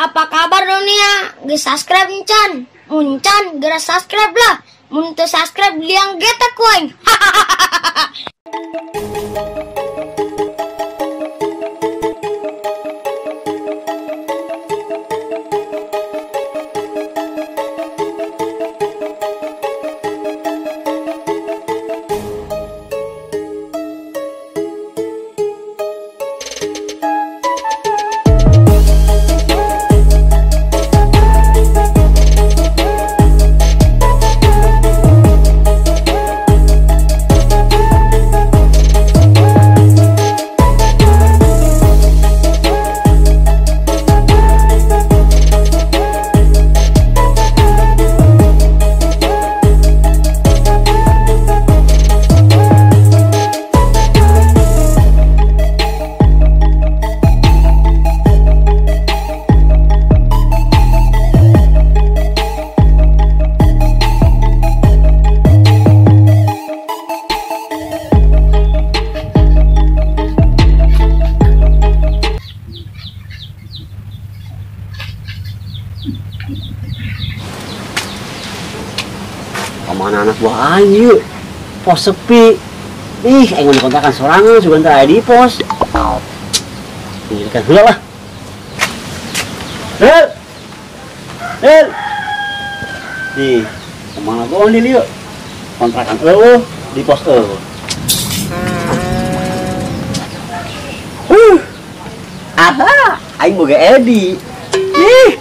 apa kabar dunia? Ge subscribe Muncan. Muncan gerak subscribe lah. Mun teu subscribe liang geta kuing. Kemana anak buah ayu? Pos sepi. Ih, aing kontrakan sorangan juga entar di pos. Ini kan heula lah. Hel. Nih, kemana gua nih lieu? Kontrakan di pos Aha, aing boga Edi. Ih.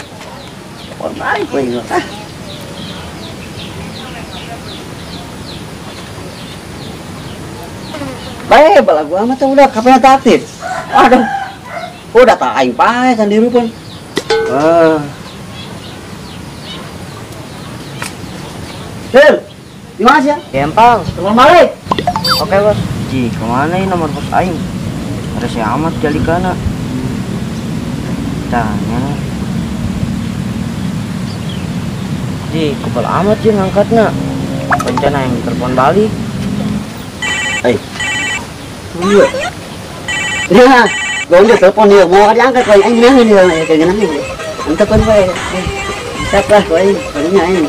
Pernah gue ingat Baik, bala gua mah udah kapan aktif. Aduh. Udah tak aing pae kan dirupun. Hel, di mana sih ya? Gampang. Telepon balik. Oke bos. Ji, kemana ini nomor bos aing? Ada si Ahmad Jalikana. Tanya. Ji, kebal amat sih ngangkatnya. Rencana yang telepon balik. Iya. Ya, gua udah telepon dia, mau diangkat kau aing nangin dia kayak gini nih. Angkat pun bae. Siap lah kau aing, palingnya aing.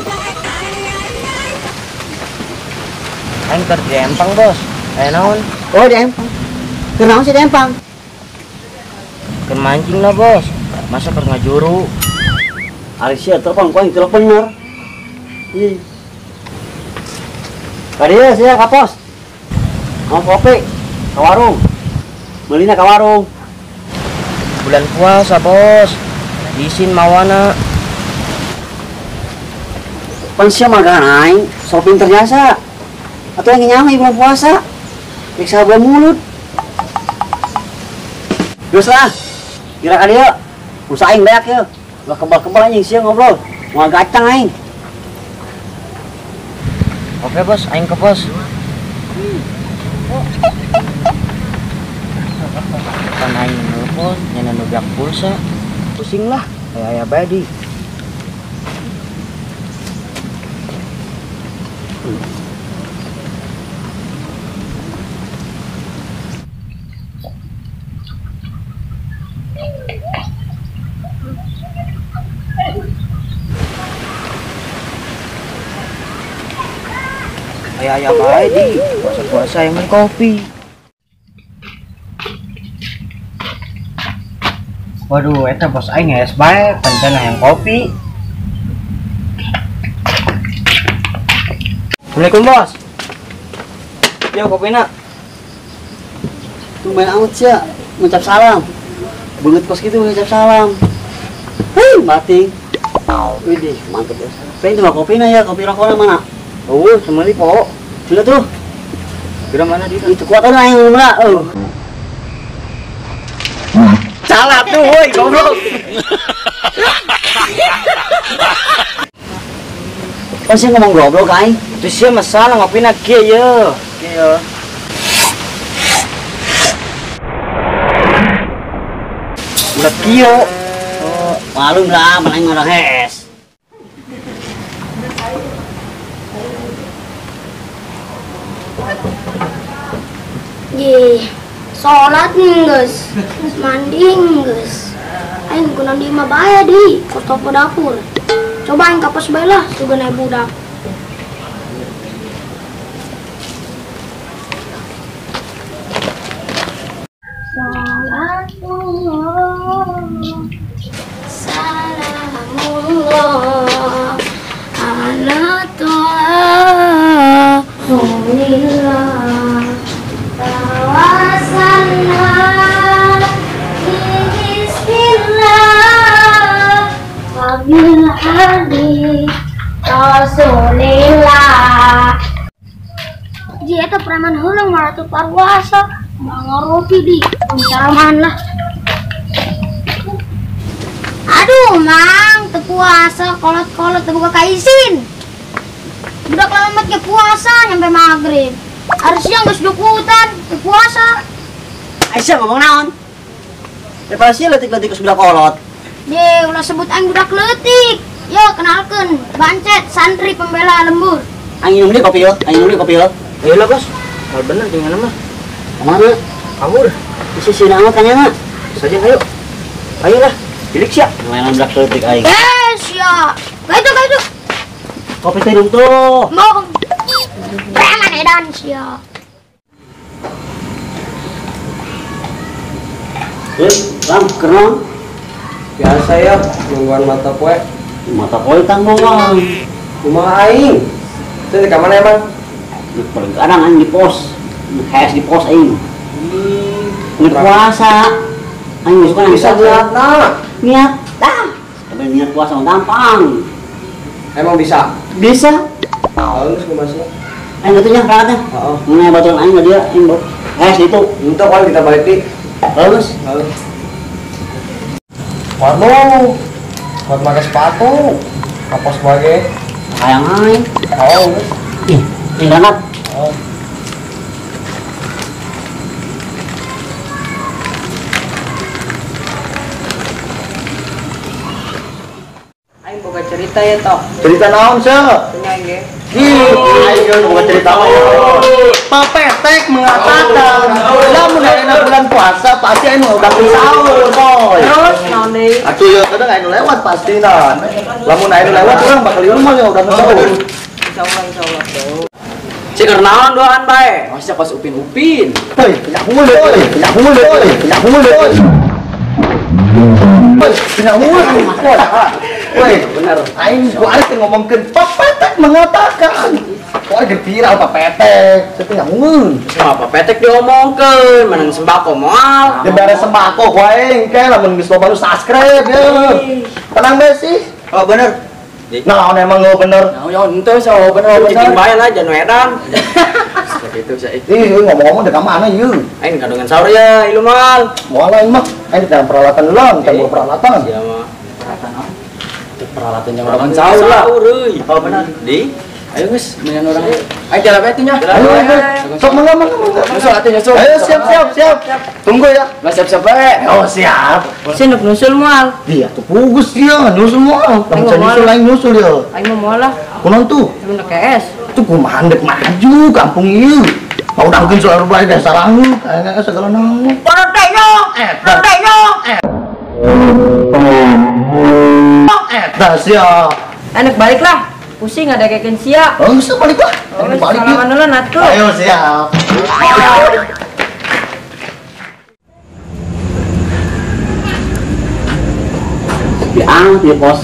Aing kerja di Empang bos. Naon? Oh di Empang. Kenapa sih di Empang? Ken mancing lah bos. Masa keur ngajuru? Ari sia telepon kau aing telepon bener. Ih. Kadieu sia ka pos. Mau kopi. Ke warung, belinya ke warung. Bulan puasa bos, izin mawana. Pensiun magang aing, shopping terjasa. Atau yang nyamai bulan puasa, periksa bulan mulut. Terus lah, kira-kira dia, usahain banyak ya. Gak kebal-kebal aja sih ngobrol, mau gacang aing. Oke bos, aing ke pos. Kan aing nelpon nyana nubyak pulsa, pusing lah kayak badi. Kayak badi, puasa-puasa yang main kopi. Waduh, eta bos aing es bae rencana yang kopi. Assalamualaikum bos. Yo kopina. Tumben amat sih, ngucap salam. Banget kos gitu ngucap salam. Hei, bating. Widih, mantep ya. Pengen coba kopinya ya, kopi rokoknya mana? Oh, semali po. Sudah tuh. Kira mana di? Itu kuatan aing mula. Salah tuh, woi, goblok. Kan sih ngomong goblok aing. Itu sih masalah ngopina kieu ye. Kieu. Udah kieu. Oh, malum lah, mana yang marah hes. Ye, sholat geus, mandi geus. Aing kuna di mah bae di kos toko dapur. Coba aing kapas bae lah sugan budak. Salamullah ala to'a Rasulillah tawassalna bismillah wabil hadi Rasulillah. Ji eta preman heuleung mah atuh parwasa mangaropi di pencaraman lah. Aduh mang, teu puasa kolot-kolot teu buka kaisin. Budak lalamet ke puasa nyampe maghrib. Hari siang geus dukutan, teu puasa. Aisyah ngomong naon? Daripada sih letik-letik budak kolot. Ye, ulah sebut aing budak leutik. Yo kenalkeun, Bancet, santri pembela lembur. Aing minum kopi yo, Ayo lah bos, hal bener dengan mah. Kemana? Kabur. Isi sini amat tanya Saja ayo. Ayolah, pilih siap. mainan budak letik aing. Ya. Gaitu. Kopi teh dong tuh. Mau. Preman edan sia. Lam, kenal? Biasa ya, nungguan mata poe. Mata koi tanggung bang. Kumaha aing? Saya di kamar emang. Paling kadang aing di pos. Kayak di pos aing. Nggak puasa. Aing suka Bisa niat nah. niat. Dah. Tapi niat puasa mah gampang. Emang bisa? Bisa. Bagus kumasnya. Aing gatunya perangkatnya. Heeh. Mengenai baturan aing nggak dia aing bawa. Itu. Untuk kalau kita balik di. Bagus. Waduh, buat pakai sepatu. Apa sebagai? Sayang aing. Oh, Ih, ini banget. oh. Aing boga cerita ya toh. Cerita naon sih? Punya aing ge. Ayo bukan cerita Pak Petek mengatakan lamun ayeuna bulan puasa pasti anu udah sahur boy. Terus naon deui? Atuh ya kadang anu lewat pasti nah. Lamun anu lewat urang bakal ieu mah ya udah sahur. Insyaallah. Cik naon doaan bae? Masih pas upin-upin. Hei, punya hulu euy, punya hulu euy, punya hulu euy. Punya hulu. Woi, benar. Aing gua arep ngomongkeun Pak Petek mengatakan. Wah, viral Pak Petek. Saya punya hulu. Apa petek diomongkeun, menang sembako moal. Dia beres sembako ku aing ke lamun geus loba nu subscribe ya. Tenang be sih. Oh bener. Nah, emang lo bener. Nah, ya ente so bener cikin bae lah jangan edan. Seperti itu saya. Ih, ngomong-ngomong dekat mana yuk? Aing kadungan sahur ya, ilu mal. Mau lain mah. Aing di dalam peralatan ulang, campur peralatan. Iya mah. Peralatan yang Kadungan orang sahur lah. euy. Oh bener. Di. Ayo guys, dengan orang. Ayo jalan bae atunya. Ayo, sok mangga. Nyusul atuh nyusul. Ayo siap. Tunggu ya. Lah siap-siap bae. Oh, siap. Sinep nyusul moal. Dia tuh pugus dia, nyusul semua. Lamun saya nyusul lain nyusul ya. Aing mau moal lah. Kunaon tuh? Cuman KS. Tuh kumaha handek maju kampung ieu. Mau dangkeun selalu bae dasar rangu, kayaknya segala nang. Eta sia. Enak balik lah. Pusing ada kayak sia. Oh, bisa balik lah. Balik yuk. Salaman dulu natu. Ayo siap. Di pos.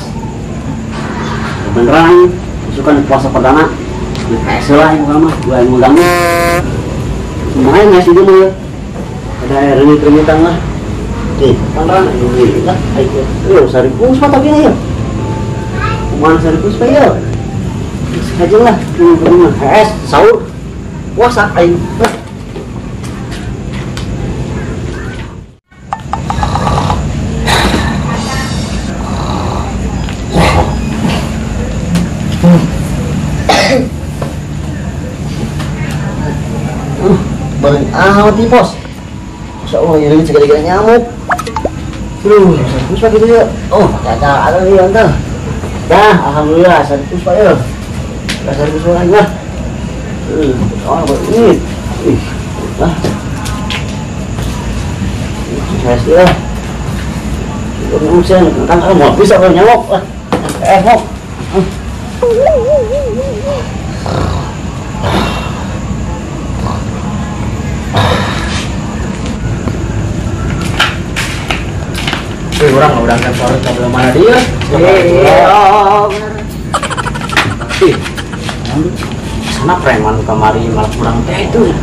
Beneran suka puasa perdana. Kayak salah yang mah gua yang megang. Semuanya ngasih dulu ya. Ada air ini termintan lah. Nih, beneran ini lah. Ayo, sari puspa tapi ayo. Mana sari puspa ya? Aja lah, rumah sahur, puasa, aing. Balik di pos. Masya Allah, ini segala-gala nyamuk. Sari puspa gitu ya. Oh, ada nih anta. Dah, alhamdulillah, sari puspa ya. Dasar kesukaan lah. Oh, ini. Lah. Sukses ya. Urusan kan mau bisa kalau nyamuk. Mau. Orang kan sore ke mana dia? Ih, sana preman kemari malah kurang teh itu.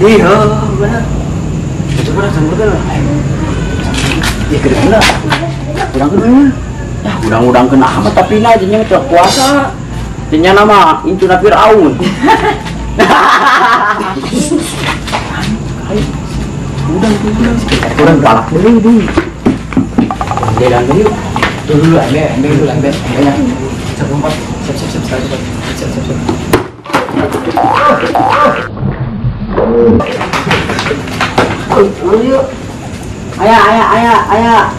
Iya, benar. Coba sambil kan. Iya, kena. Kurang kena. Ya, udang-udang kena amat tapi na jadinya tidak puasa. Jadinya nama itu na Firaun. Udang galak dulu. Ambil yuk. Dulu ambil. Siap lompat. Siap. Ayo. Ayah.